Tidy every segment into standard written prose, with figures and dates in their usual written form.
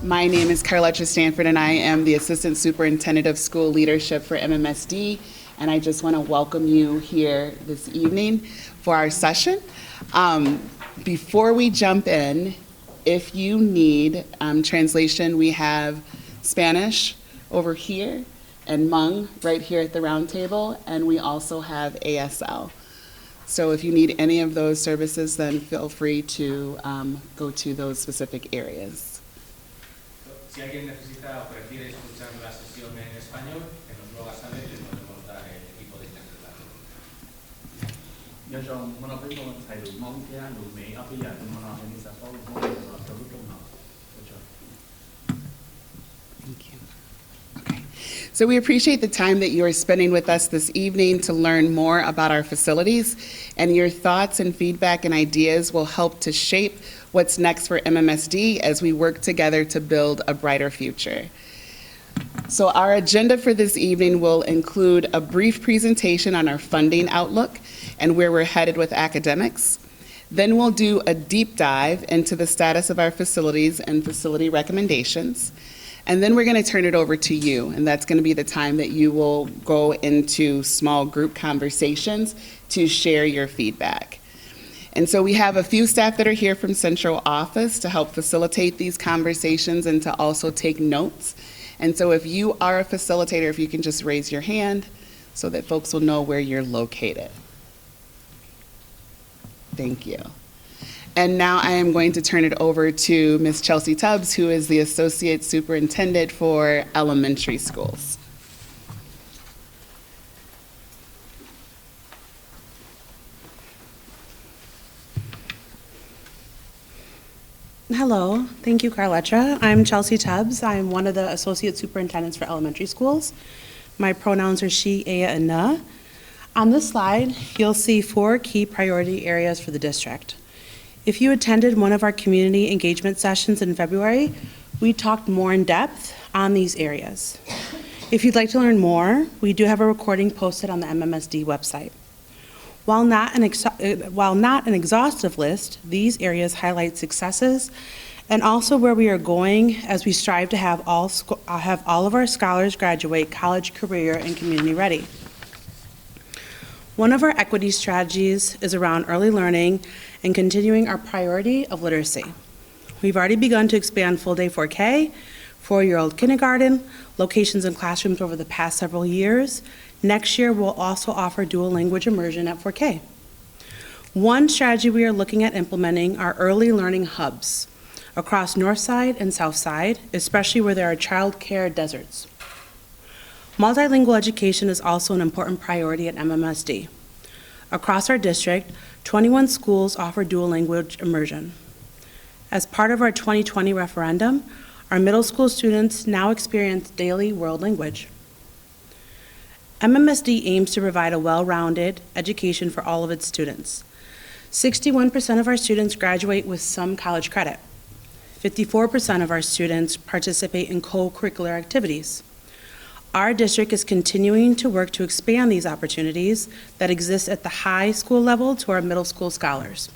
My name is Carletta Stanford, and I am the Assistant Superintendent of School Leadership for MMSD, and I just want to welcome you here this evening for our session. Before we jump in, if you need translation, we have Spanish over here and Hmong right here at the round table, and we also have ASL. So if you need any of those services, then feel free to go to those specific areas. Si alguien necesita o prefiere escuchar la sesión en español, que nos lo haga saber y le podemos dar el equipo de interpretación. 有種我諗俾我睇到網嘅路尾阿邊人我諗係實多我哋話做都好，冇錯。 Thank you. Okay. So we appreciate the time that you are spending with us this evening to learn more about our facilities, and your thoughts and feedback and ideas will help to shape what's next for MMSD as we work together to build a brighter future. So our agenda for this evening will include a brief presentation on our funding outlook and where we're headed with academics. Then we'll do a deep dive into the status of our facilities and facility recommendations. And then we're going to turn it over to you, and that's going to be the time that you will go into small group conversations to share your feedback. And so we have a few staff that are here from central office to help facilitate these conversations and to also take notes. And so if you are a facilitator, if you can just raise your hand so that folks will know where you're located. Thank you. And now I am going to turn it over to Ms. Chelsea Tubbs, who is the Associate Superintendent for Elementary Schools. Hello, thank you, Carletta. I'm Chelsea Tubbs. I'm one of the Associate Superintendents for Elementary Schools. My pronouns are she, aya, and na. On this slide, you'll see 4 key priority areas for the district. If you attended one of our community engagement sessions in February, we talked more in depth on these areas. If you'd like to learn more, we do have a recording posted on the MMSD website. While not an exhaustive list, these areas highlight successes and also where we are going as we strive to have all of our scholars graduate college, career, and community ready. One of our equity strategies is around early learning and continuing our priority of literacy. We've already begun to expand full-day 4K, 4-year-old kindergarten, locations and classrooms over the past several years. Next year, we'll also offer dual language immersion at 4K. One strategy we are looking at implementing are early learning hubs across North Side and South Side, especially where there are child care deserts. Multilingual education is also an important priority at MMSD. Across our district, 21 schools offer dual language immersion. As part of our 2020 referendum, our middle school students now experience daily world language. MMSD aims to provide a well-rounded education for all of its students. 61% of our students graduate with some college credit. 54% of our students participate in co-curricular activities. Our district is continuing to work to expand these opportunities that exist at the high school level to our middle school scholars.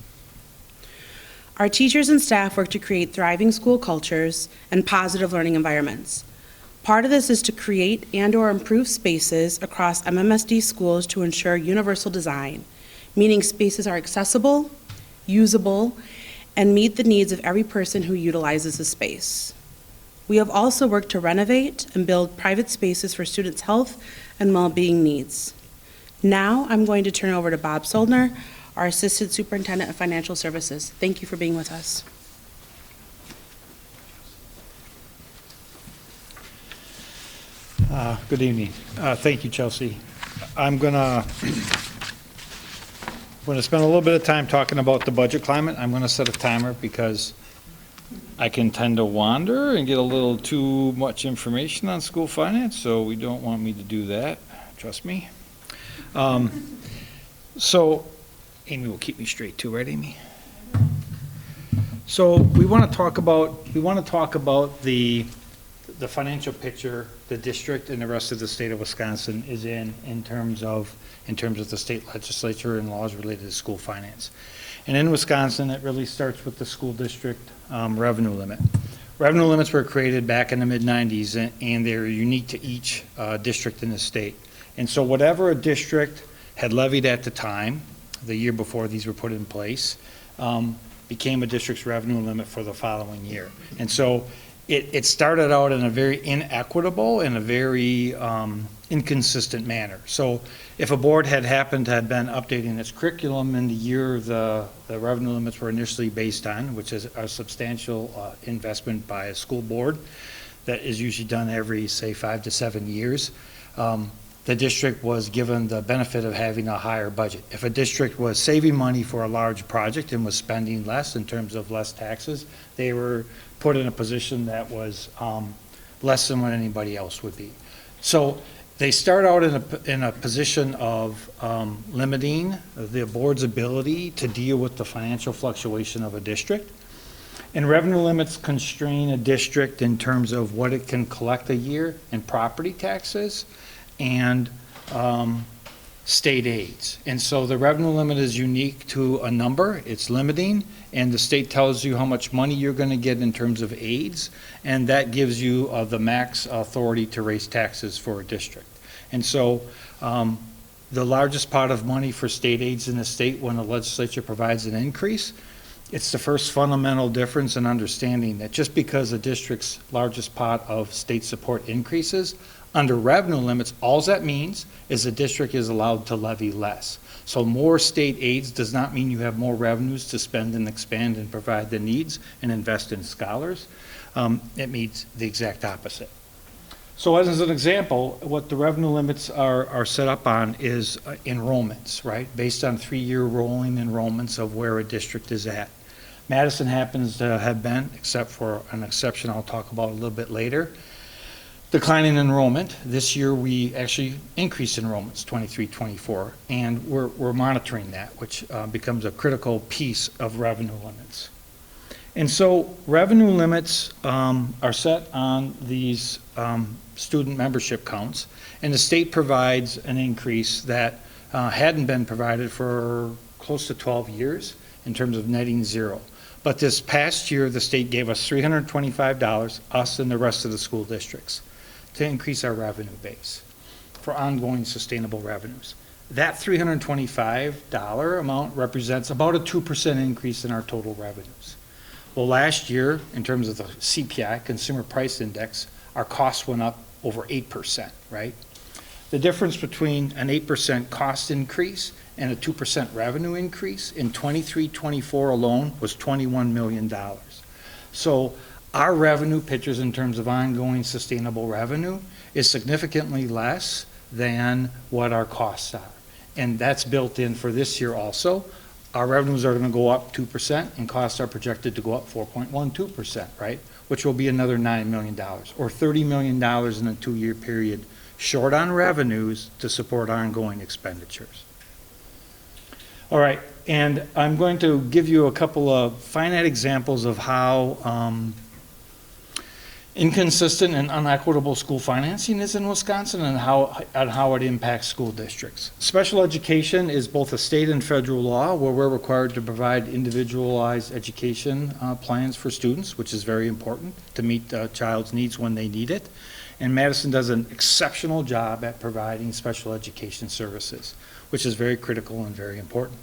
Our teachers and staff work to create thriving school cultures and positive learning environments. Part of this is to create and/or improve spaces across MMSD schools to ensure universal design, meaning spaces are accessible, usable, and meet the needs of every person who utilizes the space. We have also worked to renovate and build private spaces for students' health and well-being needs. Now I'm going to turn over to Bob Soldner, our Assistant Superintendent of Financial Services. Thank you for being with us. Good evening. Thank you, Chelsea. I'm going to spend a little bit of time talking about the budget climate. I'm going to set a timer because I can tend to wander and get a little too much information on school finance, so we don't want me to do that. Trust me. So Amy will keep me straight too, right, Amy? So we want to talk about the financial picture the district and the rest of the state of Wisconsin is in terms of the state legislature and laws related to school finance. And in Wisconsin, it really starts with the school district revenue limit. revenue limits were created back in the mid-90s, and they're unique to each district in the state. And so whatever a district had levied at the time, the year before these were put in place, became a district's revenue limit for the following year. And so it started out in a very inequitable and a very inconsistent manner. So if a board had happened to have been updating its curriculum in the year the revenue limits were initially based on, which is a substantial investment by a school board that is usually done every, say, 5 to 7 years, the district was given the benefit of having a higher budget. If a district was saving money for a large project and was spending less in terms of less taxes, they were put in a position that was less than what anybody else would be. So they start out in a position of limiting the board's ability to deal with the financial fluctuation of a district. And revenue limits constrain a district in terms of what it can collect a year in property taxes and state aids. And so the revenue limit is unique to a number, it's limiting, and the state tells you how much money you're going to get in terms of aids, and that gives you the max authority to raise taxes for a district. And so the largest pot of money for state aids in the state, when the legislature provides an increase, it's the first fundamental difference in understanding that just because a district's largest pot of state support increases, under revenue limits, all that means is the district is allowed to levy less. So more state aids does not mean you have more revenues to spend and expand and provide the needs and invest in scholars. It means the exact opposite. So as an example, what the revenue limits are set up on is enrollments, right? Based on 3-year rolling enrollments of where a district is at. Madison happens to have been, except for an exception I'll talk about a little bit later, declining enrollment. This year we actually increased enrollments 23-24, and we're monitoring that, which becomes a critical piece of revenue limits. And so revenue limits are set on these student membership counts, and the state provides an increase that hadn't been provided for close to 12 years in terms of netting zero. But this past year, the state gave us $325, us and the rest of the school districts, to increase our revenue base for ongoing sustainable revenues. That $325 amount represents about a 2% increase in our total revenues. Well, last year, in terms of the CPI, Consumer Price Index, our costs went up over 8%, right? The difference between an 8% cost increase and a 2% revenue increase in 23-24 alone was $21 million. So our revenue pictures in terms of ongoing sustainable revenue is significantly less than what our costs are. And that's built in for this year also. Our revenues are going to go up 2% and costs are projected to go up 4.12%, right? Which will be another $9 million or $30 million in a 2-year period short on revenues to support ongoing expenditures. All right, and I'm going to give you a couple of finite examples of how inconsistent and unequitable school financing is in Wisconsin and how it impacts school districts. Special education is both a state and federal law where we're required to provide individualized education plans for students, which is very important to meet the child's needs when they need it. And Madison does an exceptional job at providing special education services, which is very critical and very important.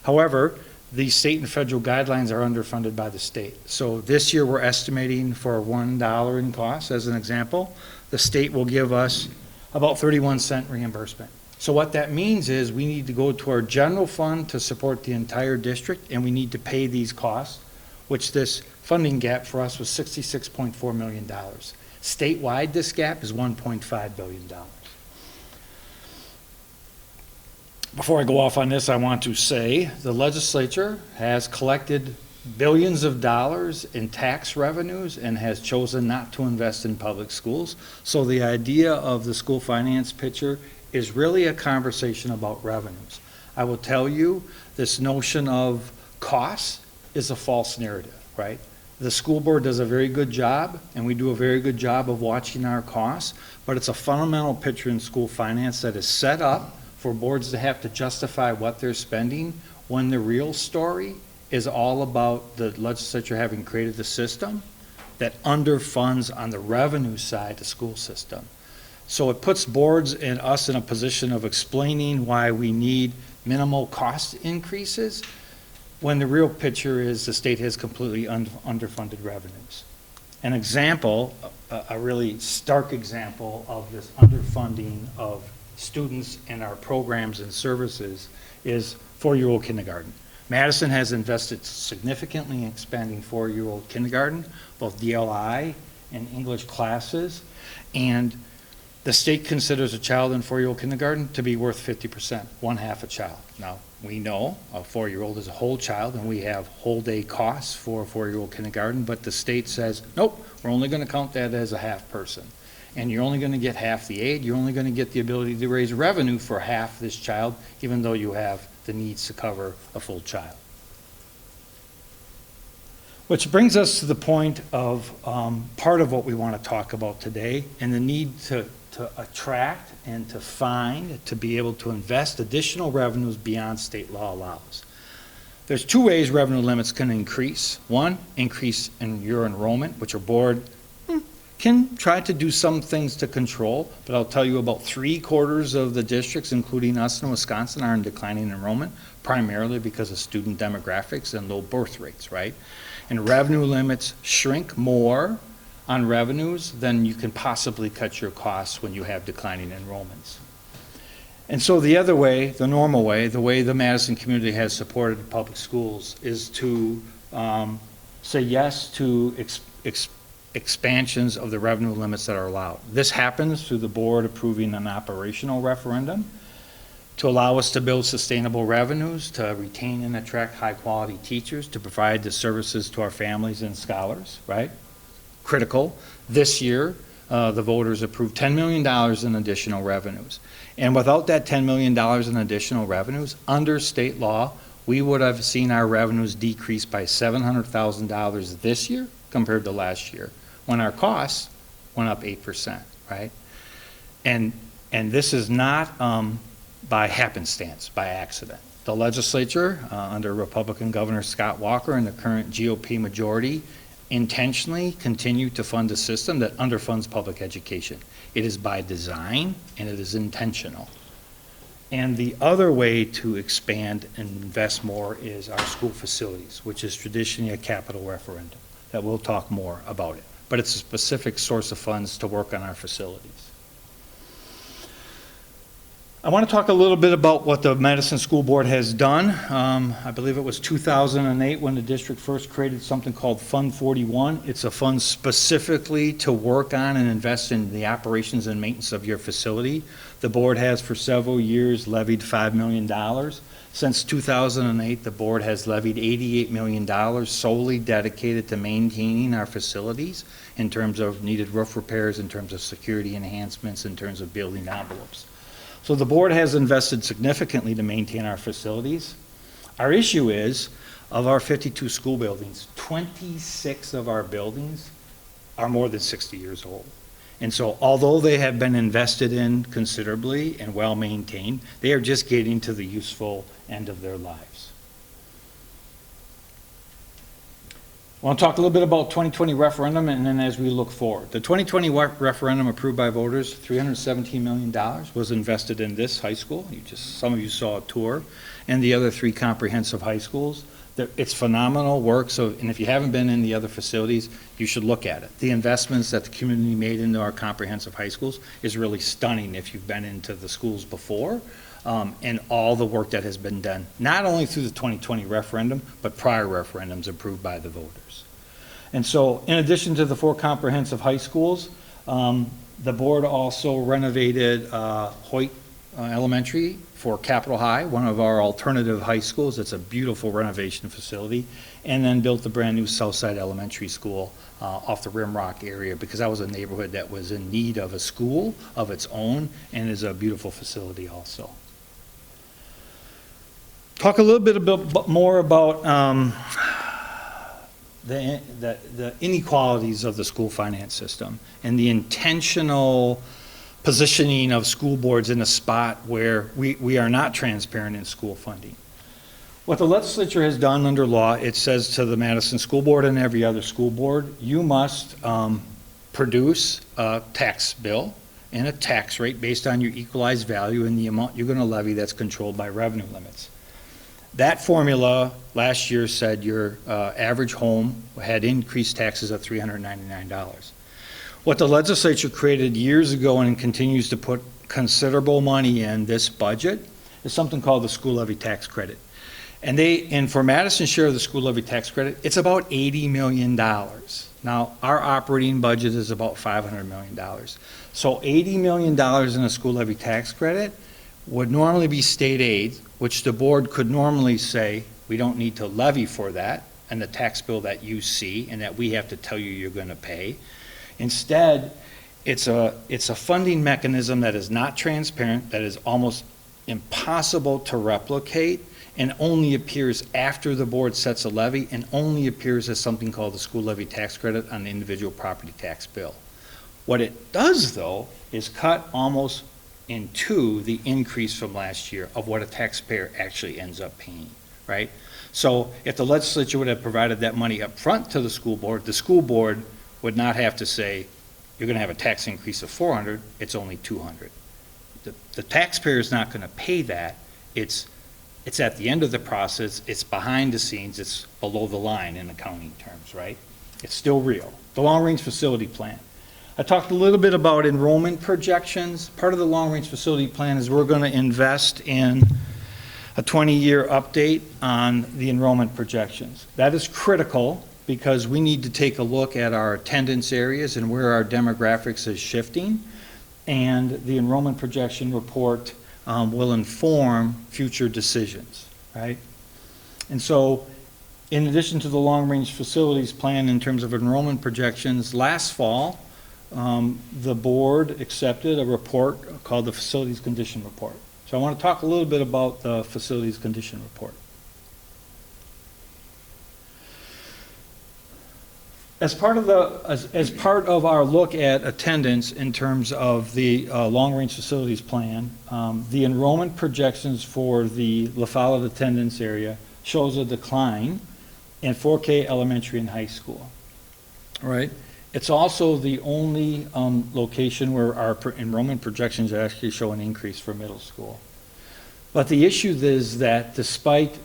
However, the state and federal guidelines are underfunded by the state. So this year we're estimating for $1 in cost, as an example. The state will give us about 31-cent reimbursement. So what that means is we need to go to our general fund to support the entire district, and we need to pay these costs, which this funding gap for us was $66.4 million. Statewide, this gap is $1.5 billion. Before I go off on this, I want to say the legislature has collected billions of dollars in tax revenues and has chosen not to invest in public schools. So the idea of the school finance picture is really a conversation about revenues. I will tell you, this notion of costs is a false narrative, right? The school board does a very good job, and we do a very good job of watching our costs, but it's a fundamental picture in school finance that is set up for boards to have to justify what they're spending when the real story is all about the legislature having created the system that underfunds on the revenue side the school system. So it puts boards and us in a position of explaining why we need minimal cost increases, when the real picture is the state has completely underfunded revenues. An example, a really stark example of this underfunding of students and our programs and services is four-year-old kindergarten. Madison has invested significantly in expanding four-year-old kindergarten, both DLI and English classes, and the state considers a child in four-year-old kindergarten to be worth 50%, one half a child. Now, we know a four-year-old is a whole child, and we have whole day costs for a four-year-old kindergarten, but the state says, nope, we're only gonna count that as a half person. And you're only gonna get half the aid, you're only gonna get the ability to raise revenue for half this child, even though you have the needs to cover a full child. Which brings us to the point of part of what we want to talk about today, and the need to attract and to find, to be able to invest additional revenues beyond state law allows. There's two ways revenue limits can increase. One, increase in your enrollment, which our board can try to do some things to control, but I'll tell you about 3/4 of the districts, including us in Wisconsin, are in declining enrollment, primarily because of student demographics and low birth rates, right? And revenue limits shrink more on revenues than you can possibly cut your costs when you have declining enrollments. And so the other way, the normal way, the way the Madison community has supported public schools is to say yes to expansions of the revenue limits that are allowed. This happens through the board approving an operational referendum to allow us to build sustainable revenues, to retain and attract high-quality teachers, to provide the services to our families and scholars, right? Critical. This year, the voters approved $10 million in additional revenues. And without that $10 million in additional revenues, under state law, we would have seen our revenues decrease by $700,000 this year compared to last year, when our costs went up 8%, right? And this is not by happenstance, by accident. The legislature, under Republican Governor Scott Walker and the current GOP majority, intentionally continue to fund a system that underfunds public education. It is by design, and it is intentional. And the other way to expand and invest more is our school facilities, which is traditionally a capital referendum, that we'll talk more about it. But it's a specific source of funds to work on our facilities. I want to talk a little bit about what the Madison School Board has done. I believe it was 2008 when the district first created something called Fund 41. It's a fund specifically to work on and invest in the operations and maintenance of your facility. The board has for several years levied $5 million. Since 2008, the board has levied $88 million solely dedicated to maintaining our facilities in terms of needed roof repairs, in terms of security enhancements, in terms of building envelopes. So the board has invested significantly to maintain our facilities. Our issue is, of our 52 school buildings, 26 of our buildings are more than 60 years old. And so although they have been invested in considerably and well maintained, they are just getting to the useful end of their lives. I want to talk a little bit about 2020 referendum, and then as we look forward. The 2020 referendum approved by voters, $317 million was invested in this high school. Some of you saw a tour, and the other 3 comprehensive high schools. It's phenomenal work, and if you haven't been in the other facilities, you should look at it. The investments that the community made into our comprehensive high schools is really stunning if you've been into the schools before, and all the work that has been done, not only through the 2020 referendum, but prior referendums approved by the voters. And so, in addition to the 4 comprehensive high schools, the board also renovated Hoyt Elementary for Capitol High, one of our alternative high schools. It's a beautiful renovation facility, and then built the brand new Southside Elementary School off the Rimrock area, because that was a neighborhood that was in need of a school of its own, and is a beautiful facility also. Talk a little bit more about the inequalities of the school finance system and the intentional positioning of school boards in a spot where we are not transparent in school funding. What the legislature has done under law, it says to the Madison School Board and every other school board, you must produce a tax bill and a tax rate based on your equalized value and the amount you're going to levy that's controlled by revenue limits. That formula last year said your average home had increased taxes of $399. What the legislature created years ago and continues to put considerable money in this budget is something called the school levy tax credit. And for Madison's share of the school levy tax credit, it's about $80 million. Now, our operating budget is about $500 million. So $80 million in a school levy tax credit would normally be state aid, which the board could normally say, we don't need to levy for that, and the tax bill that you see and that we have to tell you you're going to pay. Instead, it's a funding mechanism that is not transparent, that is almost impossible to replicate, and only appears after the board sets a levy, and only appears as something called the school levy tax credit on the individual property tax bill. What it does, though, is cut almost in two the increase from last year of what a taxpayer actually ends up paying, right? So if the legislature would have provided that money up front to the school board would not have to say, you're going to have a tax increase of $400, it's only $200. The taxpayer is not going to pay that. It's at the end of the process, it's behind the scenes, it's below the line in accounting terms, right? It's still real. The long-range facility plan. I talked a little bit about enrollment projections. Part of the long-range facility plan is we're going to invest in a 20-year update on the enrollment projections. That is critical because we need to take a look at our attendance areas and where our demographics is shifting, and the enrollment projection report will inform future decisions, right? And so, in addition to the long-range facilities plan in terms of enrollment projections, last fall, the board accepted a report called the Facilities Condition Report. So I want to talk a little bit about the Facilities Condition Report. As part of our look at attendance in terms of the long-range facilities plan, the enrollment projections for the La Follette attendance area shows a decline in 4K elementary and high school. All right. It's also the only location where our enrollment projections actually show an increase for middle school. But the issue is that despite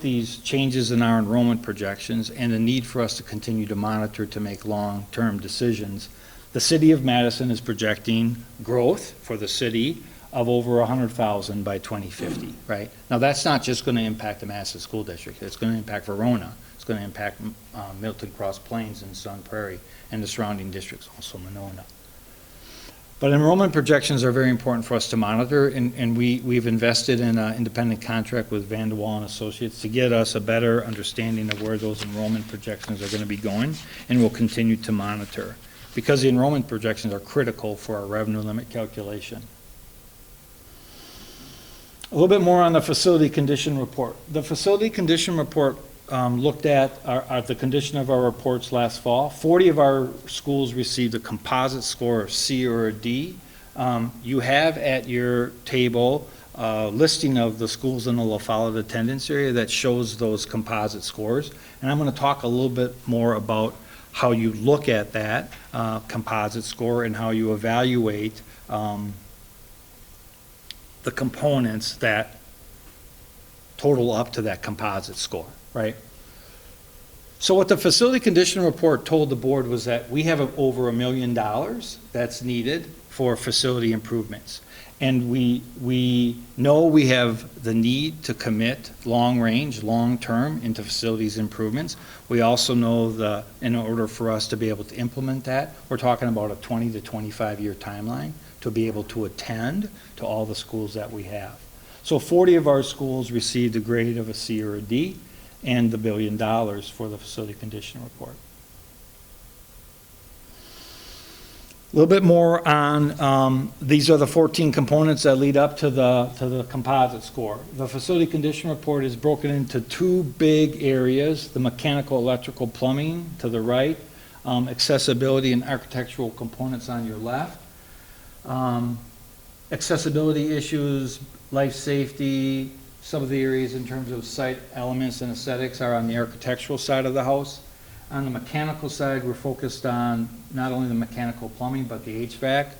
these changes in our enrollment projections and the need for us to continue to monitor to make long-term decisions, the city of Madison is projecting growth for the city of over 100,000 by 2050, right? Now, that's not just going to impact the Madison School District. It's going to impact Verona. It's going to impact Milton Cross Plains and Sun Prairie and the surrounding districts, also Monona. But enrollment projections are very important for us to monitor, and we've invested in an independent contract with Van de Waal and Associates to get us a better understanding of where those enrollment projections are going to be going, and we'll continue to monitor because the enrollment projections are critical for our revenue limit calculation. A little bit more on the facility condition report. The facility condition report looked at the condition of our reports last fall. 40 of our schools received a composite score of C or a D. You have at your table a listing of the schools in the La Follette attendance area that shows those composite scores. And I'm going to talk a little bit more about how you look at that composite score and how you evaluate the components that total up to that composite score. Right? So what the facility condition report told the board was that we have over $1 million that's needed for facility improvements. And we know we have the need to commit long-range, long-term into facilities improvements. We also know in order for us to be able to implement that, we're talking about a 20 to 25-year timeline to be able to attend to all the schools that we have. So 40 of our schools received a grade of a C or a D, and the $1 billion for the facility condition report. A little bit more on, these are the 14 components that lead up to the composite score. The facility condition report is broken into two big areas, the mechanical, electrical, plumbing to the right, accessibility and architectural components on your left. Accessibility issues, life safety, Some of the areas in terms of site elements and aesthetics are on the architectural side of the house. On the mechanical side, we're focused on not only the mechanical plumbing, but the HVAC,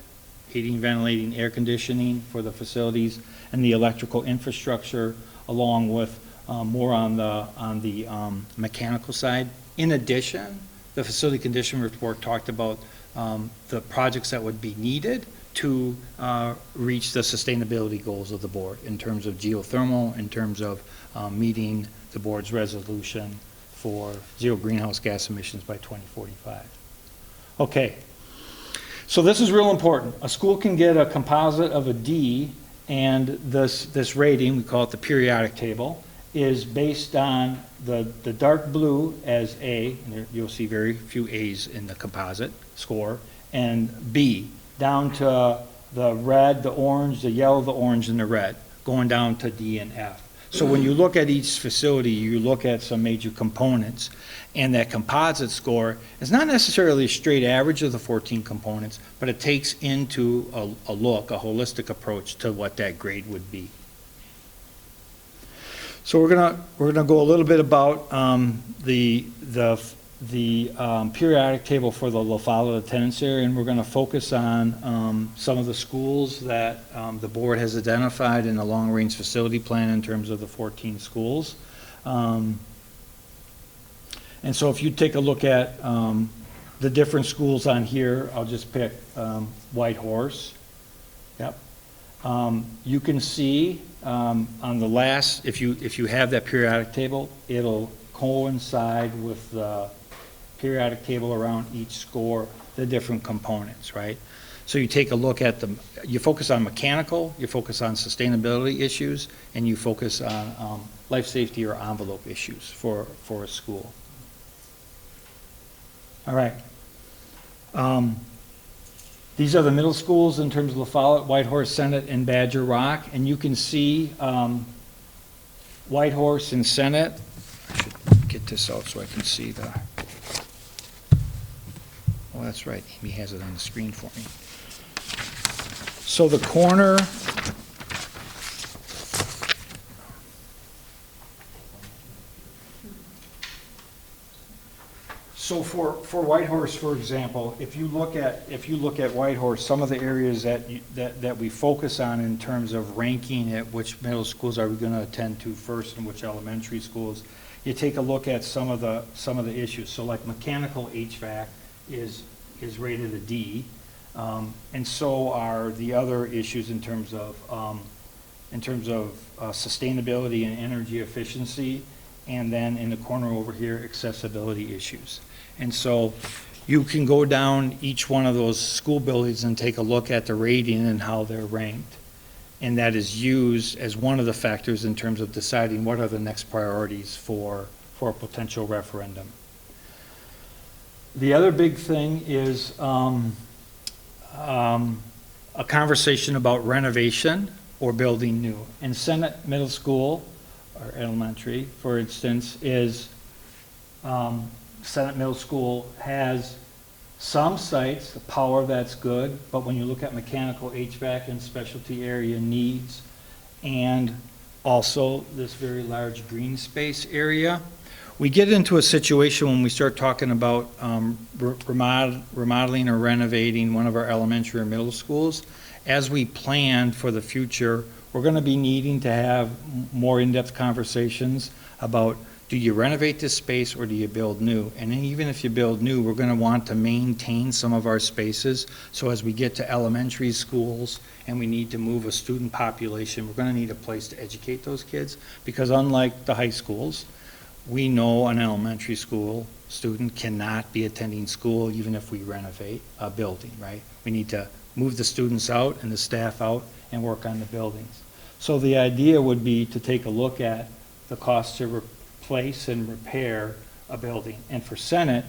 heating, ventilating, air conditioning for the facilities, and the electrical infrastructure, along with more on the mechanical side. In addition, the facility condition report talked about the projects that would be needed to reach the sustainability goals of the board in terms of geothermal, in terms of meeting the board's resolution for zero greenhouse gas emissions by 2045. Okay, so this is real important. A school can get a composite of a D, and this rating, we call it the periodic table, is based on the dark blue as A, and you'll see very few A's in the composite score, and B, down to the red, the orange, the yellow, the orange, and the red, going down to D and F. So when you look at each facility, you look at some major components, and that composite score is not necessarily a straight average of the 14 components, but it takes into a holistic approach to what that grade would be. So we're gonna go a little bit about the periodic table for the La Follette attendance area, and we're going to focus on some of the schools that the board has identified in the long-range facility plan in terms of the 14 schools. And so if you take a look at the different schools on here, I'll just pick Whitehorse. Yep. You can see on the last, if you have that periodic table, it'll coincide with the periodic table around each score, the different components, right? So you take a look at you focus on mechanical, you focus on sustainability issues, and you focus on life safety or envelope issues for a school. All right. These are the middle schools in terms of La Follette, Whitehorse, Senate, and Badger Rock, and you can see Whitehorse and Senate. I should get this out so I can see the. Oh, that's right. Amy has it on the screen for me. So the corner. So for Whitehorse, for example, if you look at Whitehorse, some of the areas that we focus on in terms of ranking at which middle schools are we going to attend to first and which elementary schools, you take a look at some of the issues. So like mechanical HVAC is rated a D, and so are the other issues in terms of sustainability and energy efficiency, and then in the corner over here, accessibility issues. And so you can go down each one of those school buildings and take a look at the rating and how they're ranked. And that is used as one of the factors in terms of deciding what are the next priorities for a potential referendum. The other big thing is a conversation about renovation or building new. In Senate Middle School, or elementary, for instance, is Senate Middle School has some sites, the power that's good, but when you look at mechanical HVAC and specialty area needs, and also this very large green space area, we get into a situation when we start talking about remodeling or renovating one of our elementary or middle schools. As we plan for the future, we're going to be needing to have more in-depth conversations about, do you renovate this space or do you build new? And even if you build new, we're going to want to maintain some of our spaces. So as we get to elementary schools and we need to move a student population, we're going to need a place to educate those kids, because unlike the high schools, we know an elementary school student cannot be attending school even if we renovate a building, right? We need to move the students out and the staff out and work on the buildings. So the idea would be to take a look at the cost to replace and repair a building. And for Senate,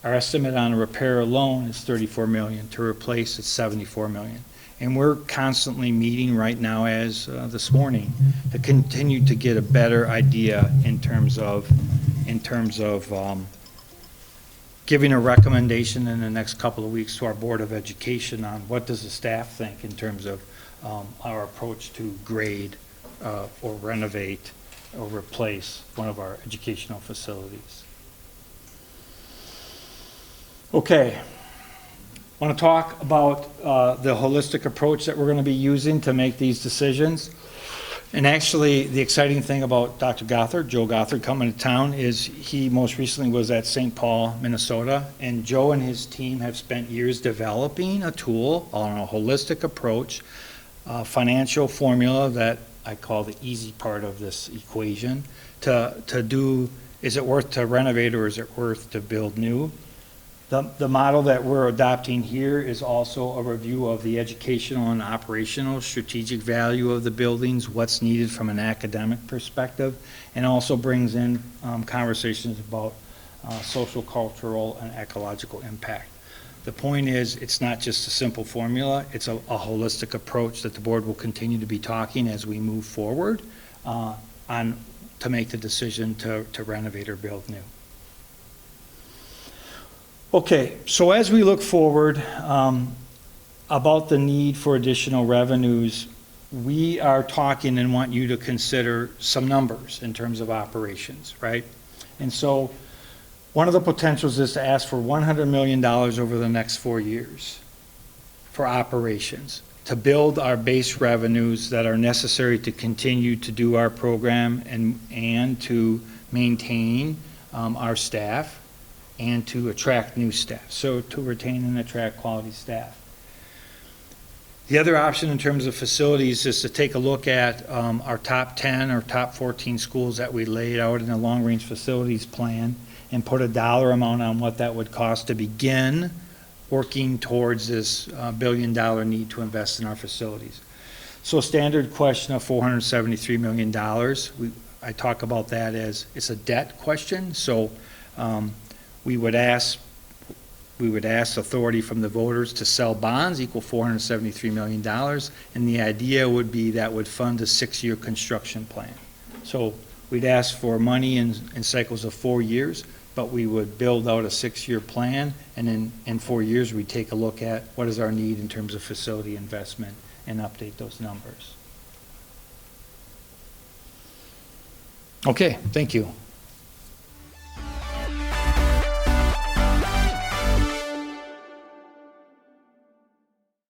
our estimate on a repair alone is $34 million. To replace, it's $74 million. And we're constantly meeting right now, as this morning, to continue to get a better idea in terms of giving a recommendation in the next couple of weeks to our Board of Education on what does the staff think in terms of our approach to grade or renovate or replace one of our educational facilities. Okay. Want to talk about the holistic approach that we're going to be using to make these decisions. And actually, the exciting thing about Dr. Gothard, Joe Gothard, coming to town is he most recently was at St. Paul, Minnesota, and Joe and his team have spent years developing a tool on a holistic approach, a financial formula that I call the easy part of this equation, to do, is it worth to renovate or is it worth to build new? The model that we're adopting here is also a review of the educational and operational strategic value of the buildings, what's needed from an academic perspective, and also brings in conversations about social, cultural, and ecological impact. The point is, it's not just a simple formula, it's a holistic approach that the board will continue to be talking as we move forward to make the decision to renovate or build new. Okay, so as we look forward about the need for additional revenues, we are talking and want you to consider some numbers in terms of operations, right? And so one of the potentials is to ask for $100 million over the next 4 years for operations, to build our base revenues that are necessary to continue to do our program and to maintain our staff, and to attract new staff, so to retain and attract quality staff. The other option in terms of facilities is to take a look at our top 10 or top 14 schools that we laid out in the long-range facilities plan and put a dollar amount on what that would cost to begin working towards this $1 billion need to invest in our facilities. So a standard question of $473 million, I talk about that as it's a debt question, so we would ask authority from the voters to sell bonds equal $473 million, and the idea would be that would fund a 6-year construction plan. So we'd ask for money in cycles of 4 years, but we would build out a 6-year plan, and in 4 years we'd take a look at what is our need in terms of facility investment and update those numbers. Okay, thank you.